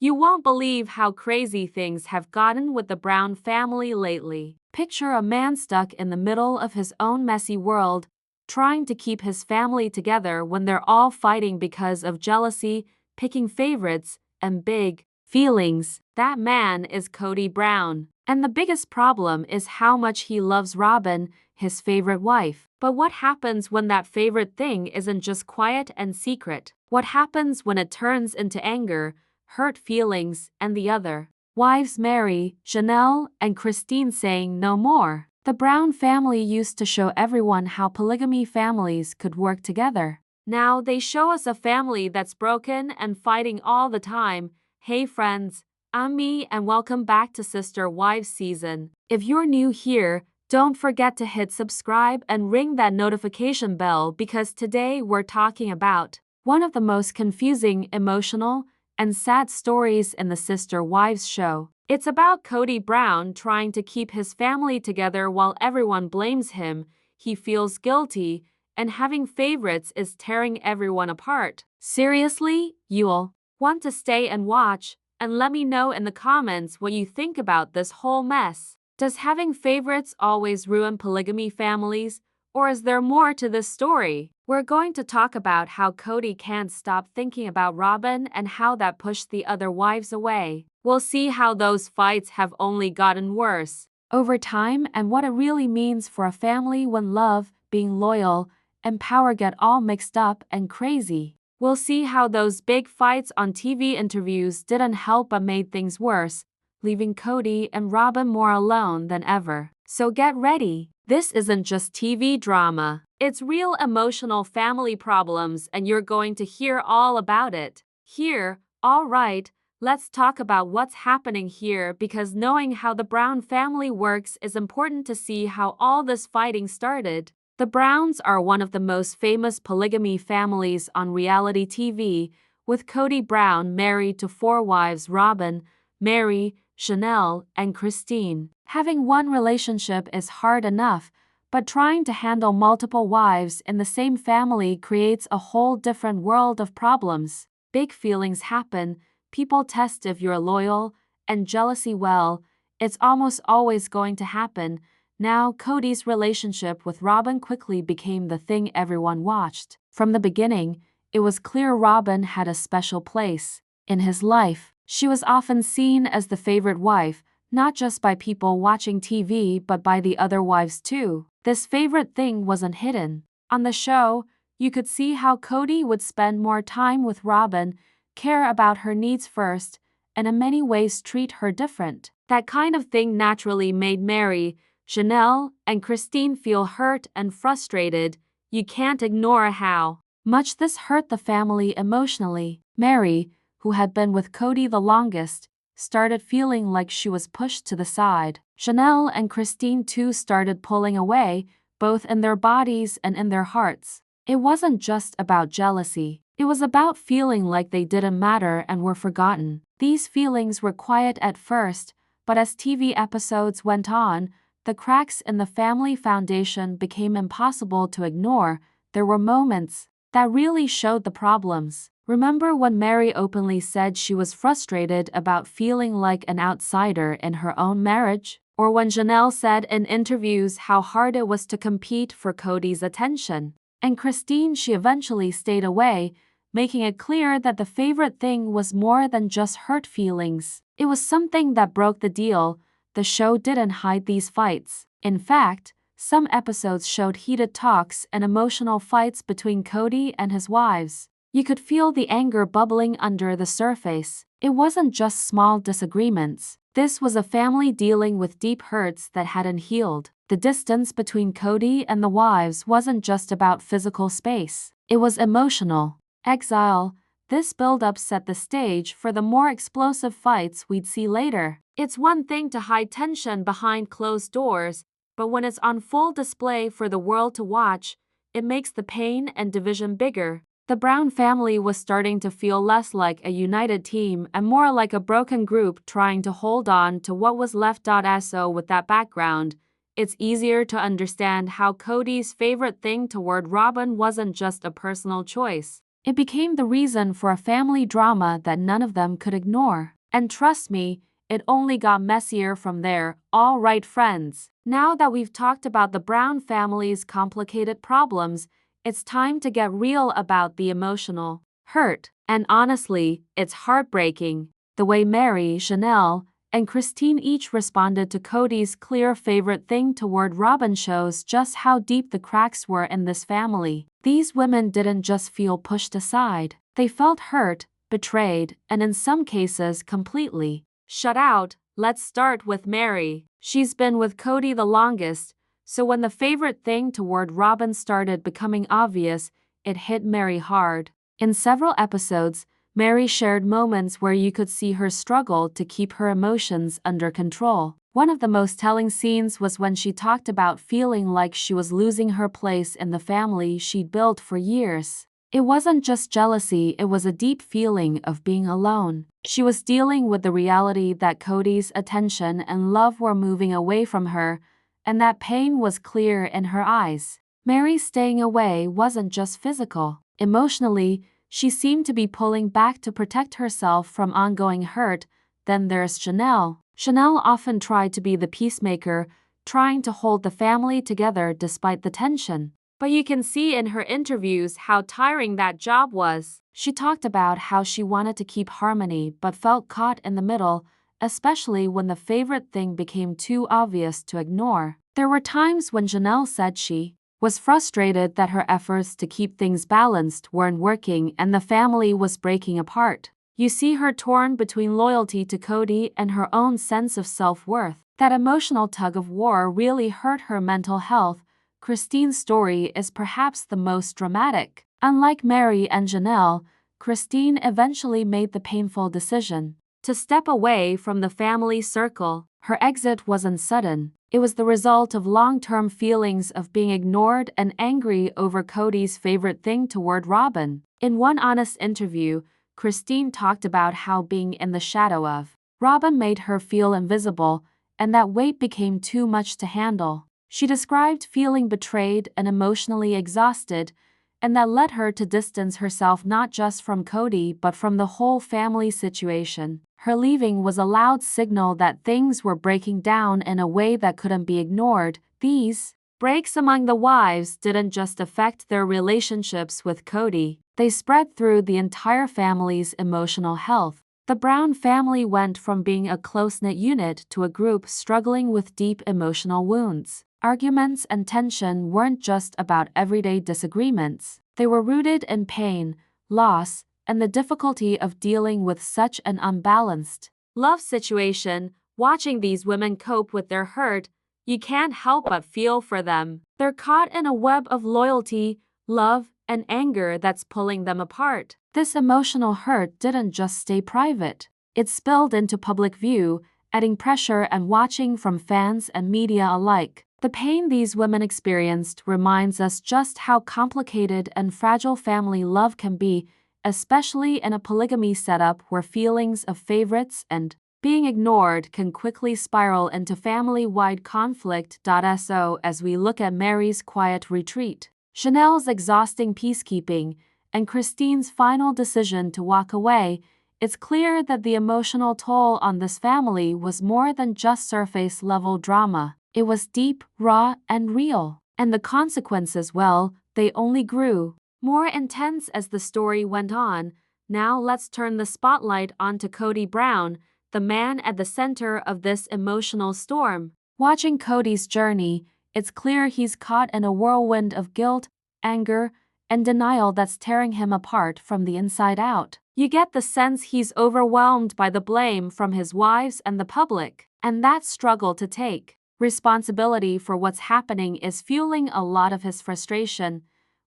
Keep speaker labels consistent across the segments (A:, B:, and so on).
A: You won't believe how crazy things have gotten with the Brown family lately. Picture a man stuck in the middle of his own messy world, trying to keep his family together when they're all fighting because of jealousy, picking favorites, and big feelings. That man is Kody Brown. And the biggest problem is how much he loves Robyn, his favorite wife. But what happens when that favorite thing isn't just quiet and secret? What happens when it turns into anger, hurt feelings, and the other wives Mary, Janelle, and Christine saying no more? The Brown family used to show everyone how polygamy families could work together. Now they show us a family that's broken and fighting all the time. Hey friends, I'm Me and welcome back to Sister Wives season. If you're new here, don't forget to hit subscribe and ring that notification bell because today we're talking about one of the most confusing, emotional, and sad stories in the Sister Wives show. It's about Kody Brown trying to keep his family together while everyone blames him, he feels guilty, and having favorites is tearing everyone apart. Seriously, you'll want to stay and watch, and let me know in the comments what you think about this whole mess. Does having favorites always ruin polygamy families, or is there more to this story? We're going to talk about how Kody can't stop thinking about Robyn and how that pushed the other wives away. We'll see how those fights have only gotten worse over time and what it really means for a family when love, being loyal, and power get all mixed up and crazy. We'll see how those big fights on TV interviews didn't help but made things worse, leaving Kody and Robyn more alone than ever. So get ready. This isn't just TV drama. It's real emotional family problems and you're going to hear all about it here. All right, let's talk about what's happening here because knowing how the Brown family works is important to see how all this fighting started. The Browns are one of the most famous polygamy families on reality TV, with Kody Brown married to 4 wives: Robyn, Mary, Janelle, and Christine. Having one relationship is hard enough, but trying to handle multiple wives in the same family creates a whole different world of problems. Big feelings happen, people test if you're loyal, and jealousy, well, it's almost always going to happen. Now, Kody's relationship with Robyn quickly became the thing everyone watched. From the beginning, it was clear Robyn had a special place in his life. She was often seen as the favorite wife, not just by people watching TV but by the other wives too. This favorite thing wasn't hidden. On the show, you could see how Kody would spend more time with Robyn, care about her needs first, and in many ways treat her different. That kind of thing naturally made Mary, Janelle, and Christine feel hurt and frustrated. You can't ignore how much this hurt the family emotionally. Mary, who had been with Kody the longest, started feeling like she was pushed to the side. Janelle and Christine too started pulling away, both in their bodies and in their hearts. It wasn't just about jealousy. It was about feeling like they didn't matter and were forgotten. These feelings were quiet at first, but as TV episodes went on, the cracks in the family foundation became impossible to ignore. There were moments that really showed the problems. Remember when Mary openly said she was frustrated about feeling like an outsider in her own marriage? Or when Janelle said in interviews how hard it was to compete for Kody's attention? And Christine, she eventually stayed away, making it clear that the favorite thing was more than just hurt feelings. It was something that broke the deal. The show didn't hide these fights. In fact, some episodes showed heated talks and emotional fights between Kody and his wives. You could feel the anger bubbling under the surface. It wasn't just small disagreements. This was a family dealing with deep hurts that hadn't healed. The distance between Kody and the wives wasn't just about physical space. It was emotional exile. This build-up set the stage for the more explosive fights we'd see later. It's one thing to hide tension behind closed doors, but when it's on full display for the world to watch, it makes the pain and division bigger. The Brown family was starting to feel less like a united team and more like a broken group trying to hold on to what was left. So with that background, it's easier to understand how Kody's favorite thing toward Robyn wasn't just a personal choice. It became the reason for a family drama that none of them could ignore. And trust me, it only got messier from there. All right, friends. Now that we've talked about the Brown family's complicated problems, it's time to get real about the emotional hurt. And honestly, it's heartbreaking. The way Mary, Chanel, and Christine each responded to Kody's clear favorite thing toward Robyn shows just how deep the cracks were in this family. These women didn't just feel pushed aside. They felt hurt, betrayed, and in some cases completely shut out. Let's start with Mary. She's been with Kody the longest, so when the favorite thing toward Robyn started becoming obvious, it hit Mary hard. In several episodes, Mary shared moments where you could see her struggle to keep her emotions under control. One of the most telling scenes was when she talked about feeling like she was losing her place in the family she'd built for years. It wasn't just jealousy, it was a deep feeling of being alone. She was dealing with the reality that Kody's attention and love were moving away from her, and that pain was clear in her eyes. Mary's staying away wasn't just physical. Emotionally, she seemed to be pulling back to protect herself from ongoing hurt. Then there's Chanel. Chanel often tried to be the peacemaker, trying to hold the family together despite the tension. But you can see in her interviews how tiring that job was. She talked about how she wanted to keep harmony but felt caught in the middle, especially when the favorite thing became too obvious to ignore. There were times when Chanel said she was frustrated that her efforts to keep things balanced weren't working and the family was breaking apart. You see her torn between loyalty to Kody and her own sense of self-worth. That emotional tug-of-war really hurt her mental health. Christine's story is perhaps the most dramatic. Unlike Mary and Chanel, Christine eventually made the painful decision to step away from the family circle. Her exit wasn't sudden. It was the result of long-term feelings of being ignored and angry over Kody's favorite thing toward Robyn. In one honest interview, Christine talked about how being in the shadow of Robyn made her feel invisible, and that weight became too much to handle. She described feeling betrayed and emotionally exhausted, and that led her to distance herself not just from Kody but from the whole family situation. Her leaving was a loud signal that things were breaking down in a way that couldn't be ignored. These breaks among the wives didn't just affect their relationships with Kody, they spread through the entire family's emotional health. The Brown family went from being a close-knit unit to a group struggling with deep emotional wounds. Arguments and tension weren't just about everyday disagreements. They were rooted in pain, loss, and the difficulty of dealing with such an unbalanced love situation. Watching these women cope with their hurt, you can't help but feel for them. They're caught in a web of loyalty, love, and anger that's pulling them apart. This emotional hurt didn't just stay private. It spilled into public view, adding pressure and watching from fans and media alike. The pain these women experienced reminds us just how complicated and fragile family love can be, especially in a polygamy setup where feelings of favorites and being ignored can quickly spiral into family-wide conflict. So as we look at Mary's quiet retreat, Chanel's exhausting peacekeeping, and Christine's final decision to walk away, it's clear that the emotional toll on this family was more than just surface-level drama. It was deep, raw, and real. And the consequences, well, they only grew more intense as the story went on. Now let's turn the spotlight onto Kody Brown, the man at the center of this emotional storm. Watching Kody's journey, it's clear he's caught in a whirlwind of guilt, anger, and denial that's tearing him apart from the inside out. You get the sense he's overwhelmed by the blame from his wives and the public, and that struggle to take responsibility for what's happening is fueling a lot of his frustration.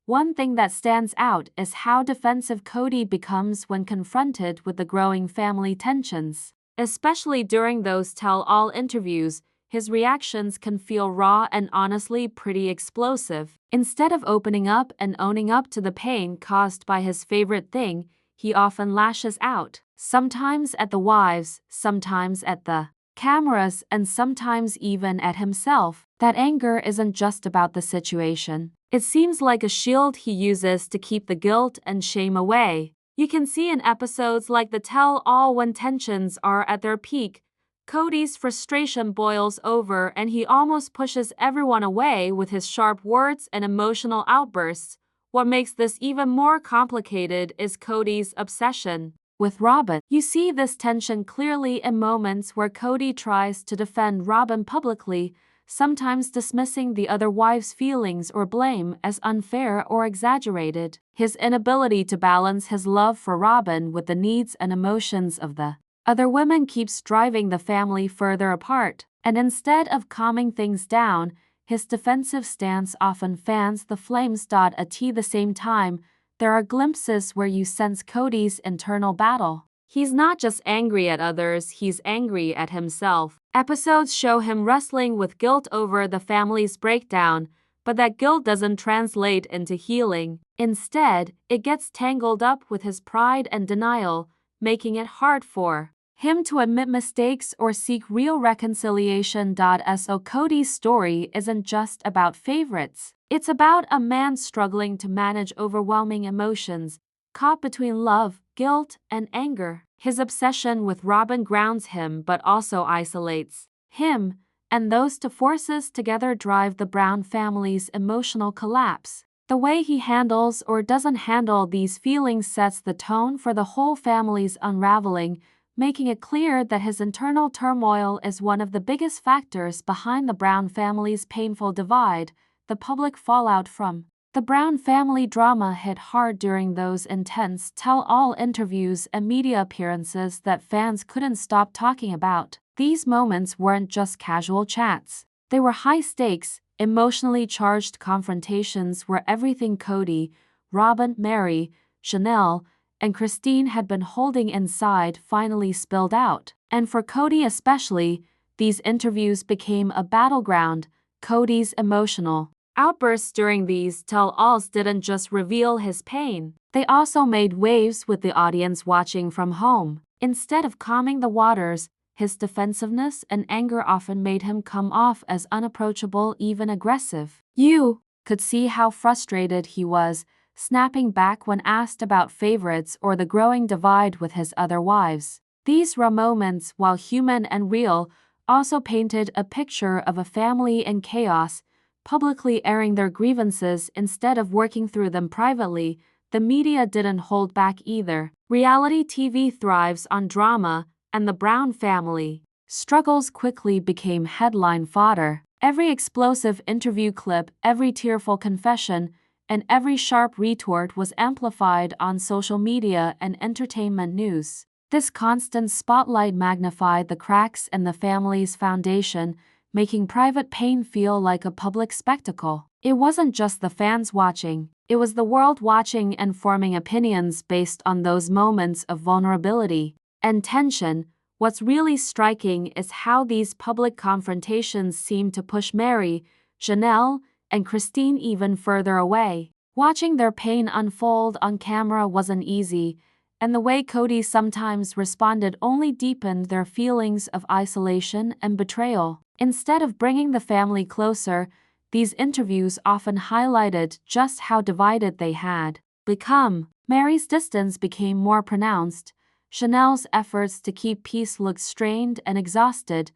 A: One thing that stands out is how defensive Kody becomes when confronted with the growing family tensions. Especially during those tell-all interviews, his reactions can feel raw and honestly pretty explosive. Instead of opening up and owning up to the pain caused by his favorite thing, he often lashes out. Sometimes at the wives, sometimes at the cameras, and sometimes even at himself. That anger isn't just about the situation. It seems like a shield he uses to keep the guilt and shame away. You can see in episodes like the tell-all when tensions are at their peak, Kody's frustration boils over and he almost pushes everyone away with his sharp words and emotional outbursts. What makes this even more complicated is Kody's obsession with Robyn. You see this tension clearly in moments where Kody tries to defend Robyn publicly, sometimes dismissing the other wife's feelings or blame as unfair or exaggerated. His inability to balance his love for Robyn with the needs and emotions of the other women keeps driving the family further apart, and instead of calming things down, his defensive stance often fans the flames. At the same time, there are glimpses where you sense Kody's internal battle. He's not just angry at others, he's angry at himself. Episodes show him wrestling with guilt over the family's breakdown, but that guilt doesn't translate into healing. Instead, it gets tangled up with his pride and denial, making it hard for him to admit mistakes or seek real reconciliation. So Kody's story isn't just about favorites. It's about a man struggling to manage overwhelming emotions, caught between love, guilt, and anger. His obsession with Robyn grounds him but also isolates him, and those two forces together drive the Brown family's emotional collapse. The way he handles or doesn't handle these feelings sets the tone for the whole family's unraveling, making it clear that his internal turmoil is one of the biggest factors behind the Brown family's painful divide. The public fallout from the Brown family drama hit hard during those intense tell-all interviews and media appearances that fans couldn't stop talking about. These moments weren't just casual chats. They were high-stakes, emotionally charged confrontations where everything Kody, Robyn, Meri, Chanel, and Christine had been holding inside finally spilled out. And for Kody especially, these interviews became a battleground. Kody's emotional outbursts during these tell-alls didn't just reveal his pain, they also made waves with the audience watching from home. Instead of calming the waters, his defensiveness and anger often made him come off as unapproachable, even aggressive. You could see how frustrated he was, snapping back when asked about favorites or the growing divide with his other wives. These raw moments, while human and real, also painted a picture of a family in chaos, publicly airing their grievances instead of working through them privately. The media didn't hold back either. Reality TV thrives on drama, and the Brown family struggles quickly became headline fodder. Every explosive interview clip, every tearful confession, and every sharp retort was amplified on social media and entertainment news. This constant spotlight magnified the cracks in the family's foundation, making private pain feel like a public spectacle. It wasn't just the fans watching, it was the world watching and forming opinions based on those moments of vulnerability and tension. What's really striking is how these public confrontations seem to push Meri, Chanel, and Christine even further away. Watching their pain unfold on camera wasn't easy, and the way Kody sometimes responded only deepened their feelings of isolation and betrayal. Instead of bringing the family closer, these interviews often highlighted just how divided they had become. Meri's distance became more pronounced, Chanel's efforts to keep peace looked strained and exhausted,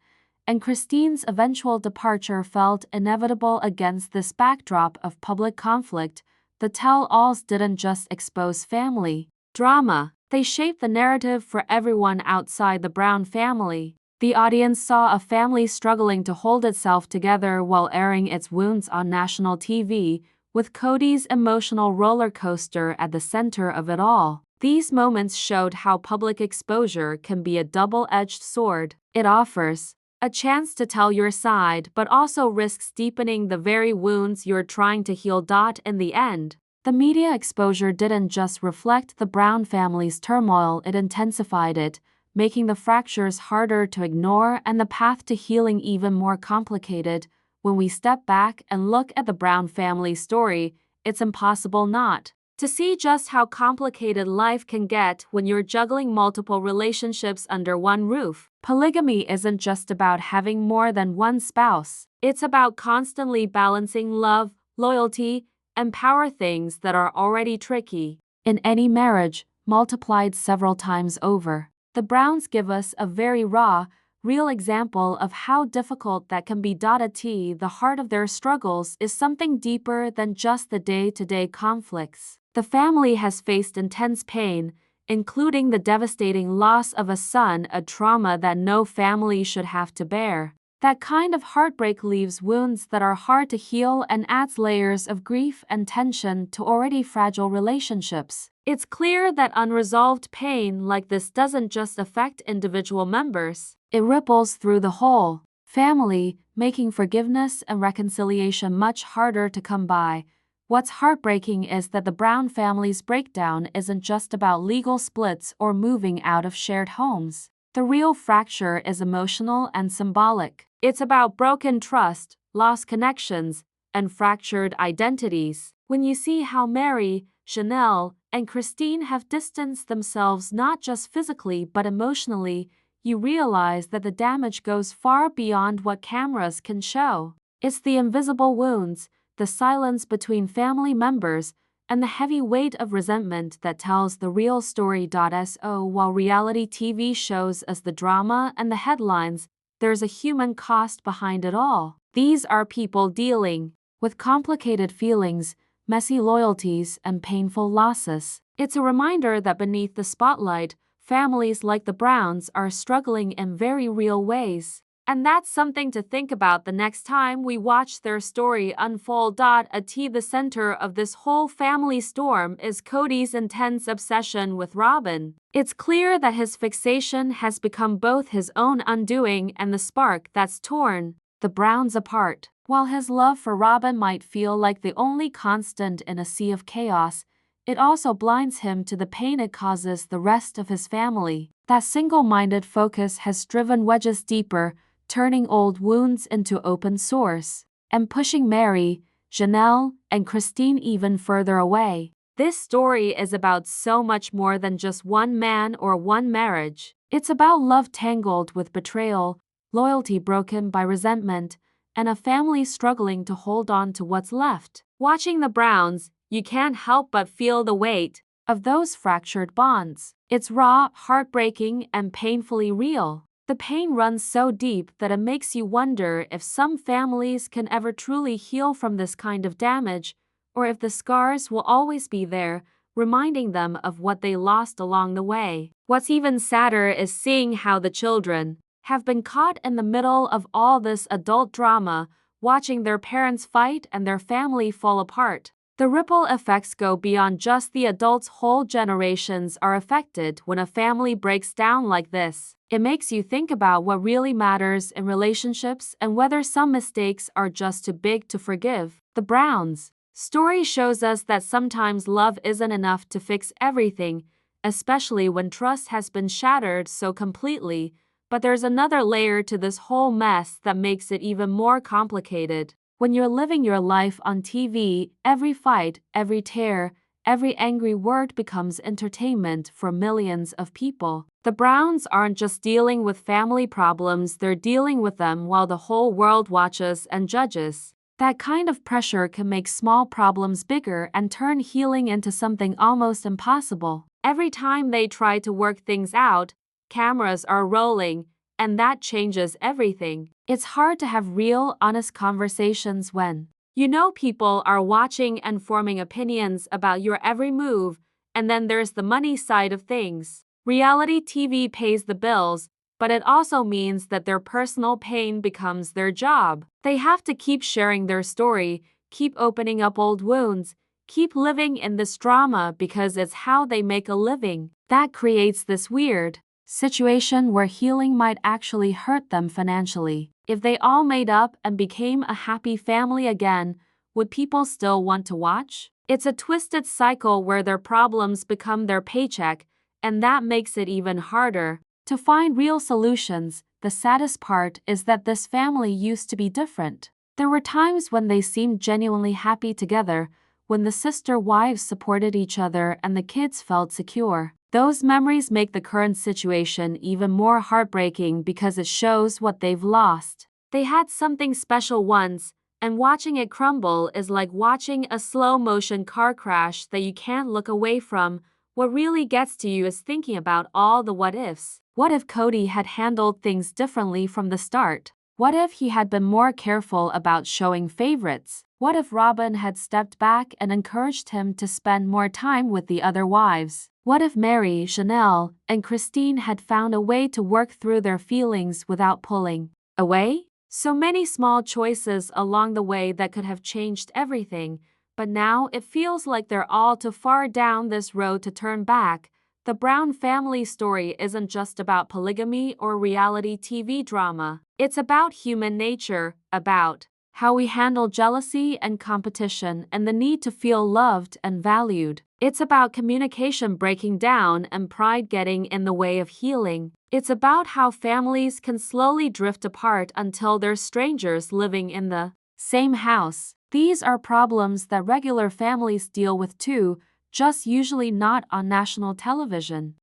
A: and Christine's eventual departure felt inevitable against this backdrop of public conflict. The tell-alls didn't just expose family drama, they shaped the narrative for everyone outside the Brown family. The audience saw a family struggling to hold itself together while airing its wounds on national TV, with Kody's emotional roller coaster at the center of it all. These moments showed how public exposure can be a double-edged sword. It offers a chance to tell your side but also risks deepening the very wounds you're trying to heal. In the end, the media exposure didn't just reflect the Brown family's turmoil, it intensified it, making the fractures harder to ignore and the path to healing even more complicated. When we step back and look at the Brown family story, it's impossible not to see just how complicated life can get when you're juggling multiple relationships under one roof. Polygamy isn't just about having more than one spouse. It's about constantly balancing love, loyalty, and power things that are already tricky in any marriage, multiplied several times over. The Browns give us a very raw, real example of how difficult that can be. The heart of their struggles is something deeper than just the day-to-day conflicts. The family has faced intense pain, including the devastating loss of a son, a trauma that no family should have to bear. That kind of heartbreak leaves wounds that are hard to heal and adds layers of grief and tension to already fragile relationships. It's clear that unresolved pain like this doesn't just affect individual members. It ripples through the whole family, making forgiveness and reconciliation much harder to come by. What's heartbreaking is that the Brown family's breakdown isn't just about legal splits or moving out of shared homes. The real fracture is emotional and symbolic. It's about broken trust, lost connections, and fractured identities. When you see how Mary, Janelle, and Christine have distanced themselves not just physically but emotionally, you realize that the damage goes far beyond what cameras can show. It's the invisible wounds, the silence between family members, and the heavy weight of resentment that tells the real story. So while reality TV shows us the drama and the headlines, there's a human cost behind it all. These are people dealing with complicated feelings, messy loyalties, and painful losses. It's a reminder that beneath the spotlight, families like the Browns are struggling in very real ways. And that's something to think about the next time we watch their story unfold. The center of this whole family storm is Kody's intense obsession with Robyn. It's clear that his fixation has become both his own undoing and the spark that's torn the Browns apart. While his love for Robyn might feel like the only constant in a sea of chaos, it also blinds him to the pain it causes the rest of his family. That single-minded focus has driven wedges deeper, turning old wounds into open sores, and pushing Mary, Janelle, and Christine even further away. This story is about so much more than just one man or one marriage. It's about love tangled with betrayal, loyalty broken by resentment, and a family struggling to hold on to what's left. Watching the Browns, you can't help but feel the weight of those fractured bonds. It's raw, heartbreaking, and painfully real. The pain runs so deep that it makes you wonder if some families can ever truly heal from this kind of damage, or if the scars will always be there, reminding them of what they lost along the way. What's even sadder is seeing how the children have been caught in the middle of all this adult drama, watching their parents fight and their family fall apart. The ripple effects go beyond just the adults. Whole generations are affected when a family breaks down like this. It makes you think about what really matters in relationships and whether some mistakes are just too big to forgive. The Browns' story shows us that sometimes love isn't enough to fix everything, especially when trust has been shattered so completely. But there's another layer to this whole mess that makes it even more complicated. When you're living your life on TV, every fight, every tear, every angry word becomes entertainment for millions of people. The Browns aren't just dealing with family problems, they're dealing with them while the whole world watches and judges. That kind of pressure can make small problems bigger and turn healing into something almost impossible. Every time they try to work things out, cameras are rolling, and that changes everything. It's hard to have real, honest conversations when you know people are watching and forming opinions about your every move, and then there's the money side of things. Reality TV pays the bills, but it also means that their personal pain becomes their job. They have to keep sharing their story, keep opening up old wounds, keep living in this drama because it's how they make a living. That creates this weird situation where healing might actually hurt them financially. If they all made up and became a happy family again, would people still want to watch? It's a twisted cycle where their problems become their paycheck, and that makes it even harder to find real solutions. The saddest part is that this family used to be different. There were times when they seemed genuinely happy together, when the sister wives supported each other and the kids felt secure. Those memories make the current situation even more heartbreaking because it shows what they've lost. They had something special once, And watching it crumble is like watching a slow-motion car crash that you can't look away from. What really gets to you is thinking about all the what-ifs. What if Kody had handled things differently from the start? What if he had been more careful about showing favorites? What if Robyn had stepped back and encouraged him to spend more time with the other wives? What if Mary, Chanel, and Christine had found a way to work through their feelings without pulling away? So many small choices along the way that could have changed everything, but now it feels like they're all too far down this road to turn back. The Brown family story isn't just about polygamy or reality TV drama. It's about human nature, about how we handle jealousy and competition and the need to feel loved and valued. It's about communication breaking down and pride getting in the way of healing. It's about how families can slowly drift apart until they're strangers living in the same house. These are problems that regular families deal with too, just usually not on national television.